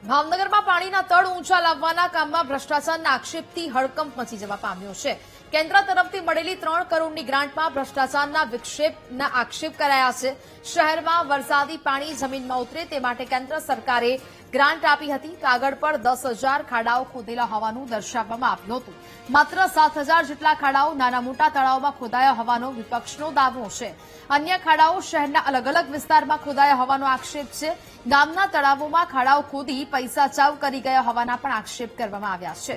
ભાવનગરમાં પાણીના તળ ઊંચા લાવવાના કામમાં ભ્રષ્ટાચારના આક્ષેપથી હડકંપ મચી જવા પામ્યો છે. કેન્દ્ર તરફથી મળેલી 3 કરોડની ગ્રાન્ટમાં ભ્રષ્ટાચારના વિક્ષેપના આક્ષેપ કરાયા છે. શહેરમાં વરસાદી પાણી જમીનમાં ઉતરે તે માટે કેન્દ્ર સરકારે ગ્રાન્ટ આપી હતી. કાગળ પર 10,000 ખાડાઓ ખોદેલા હોવાનું દર્શાવવામાં આવ્યું હતું. માત્ર 7,000 જેટલા ખાડાઓ નાના મોટા તળાવમાં ખોદાયા હોવાનો વિપક્ષનો દાવો છે. અન્ય ખાડાઓ શહેરના અલગ અલગ વિસ્તારમાં ખોદાયા હોવાનો આક્ષેપ છે. ગામના તળાવોમાં ખાડાઓ ખોદી પૈસા ચાવ કરી ગયા હોવાના પણ આક્ષેપ કરવામાં આવ્યા છે.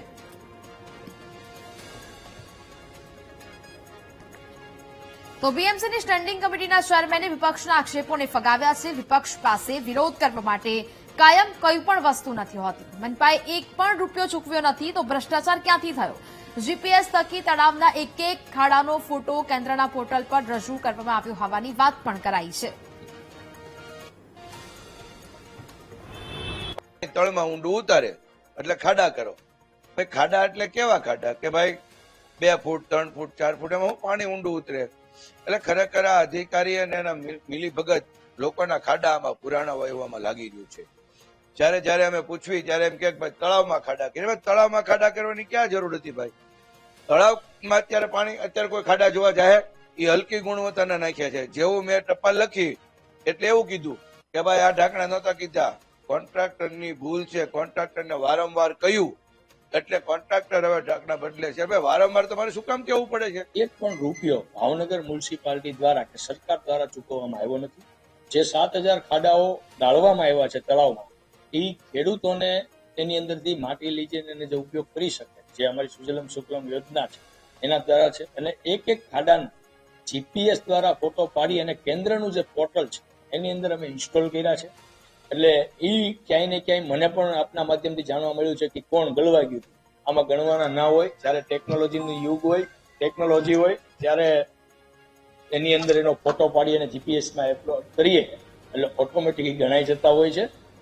તો બીએમસીની સ્ટેન્ડિંગ કમિટીના ચેરમેને વિપક્ષના આક્ષેપોને ફગાવ્યા છે. વિપક્ષ પાસે વિરોધ કરવા માટે કાયમ કોઈ પણ વસ્તુ નથી હોતી. મનપાએ એક પણ રૂપિયો ચૂકવ્યો નથી તો ભ્રષ્ટાચાર ક્યાંથી થયો? જીપીએસ થકી તળાવના એક એક ખાડાનો ફોટો કેન્દ્રના પોર્ટલ પર રજૂ કરવામાં આવ્યો હોવાની વાત પણ કરાઈ છે. તળમાં ઊંડું ઉતારે એટલે ખાડા કરો. ભાઈ ખાડા એટલે કેવા ખાડા કે ભાઈ 2 ફૂટ 3 ફૂટ 4 ફૂટ એમાં પાણી ઊંડું ઉતરે. એટલે ખરેખર આ અધિકારી અને એના મિલીભગત લોકોના ખાડા આમાં પુરાણા વહેવામાં લાગી રહ્યું છે. જયારે અમે પૂછવી ત્યારે એમ કે ભાઈ તળાવમાં ખાડા કરી. તળાવમાં ખાડા કરવાની ક્યાં જરૂર હતી ભાઈ? તળાવમાં અત્યારે પાણી અત્યારે કોઈ ખાડા જોવા જાય એ હલકી ગુણવત્તાના નાખ્યા છે. જેવું મેં ટપાલ લખી એટલે એવું કીધું કે ભાઈ આ ઢાંકણા નહોતા કીધા, કોન્ટ્રાક્ટરની ભૂલ છે. કોન્ટ્રાક્ટરને વારંવાર કહ્યું એટલે કોન્ટ્રાક્ટર હવે ઢાંકણા બદલે છે. ભાઈ વારંવાર તમારે શું કામ કેવું પડે છે? એક પણ રૂપિયો ભાવનગર મ્યુનિસિપાલિટી દ્વારા કે સરકાર દ્વારા ચૂકવવામાં આવ્યો નથી. જે 7,000 ખાડાઓ ડાળવામાં આવ્યા છે તળાવમાં, એ ખેડૂતોને તેની અંદરથી માટી લીધીને એને જે ઉપયોગ કરી શકે, જે અમારી સુજલમ સુફલમ યોજના છે એના દ્વારા છે. અને એક એક ખાડાના જીપીએસ દ્વારા ફોટો પાડી અને કેન્દ્રનું જે પોર્ટલ છે એની અંદર અમે ઇન્સ્ટોલ કર્યા છે. એટલે એ ક્યાંય ને ક્યાંય મને પણ આપના માધ્યમથી જાણવા મળ્યું છે કે કોણ ગણવા ગયું. આમાં ગણવાના ના હોય. જ્યારે ટેકનોલોજીનું યુગ હોય, ટેકનોલોજી હોય, ત્યારે એની અંદર એનો ફોટો પાડી અને જીપીએસમાં અપલોડ કરીએ એટલે ઓટોમેટિક ગણાઈ જતા હોય છે.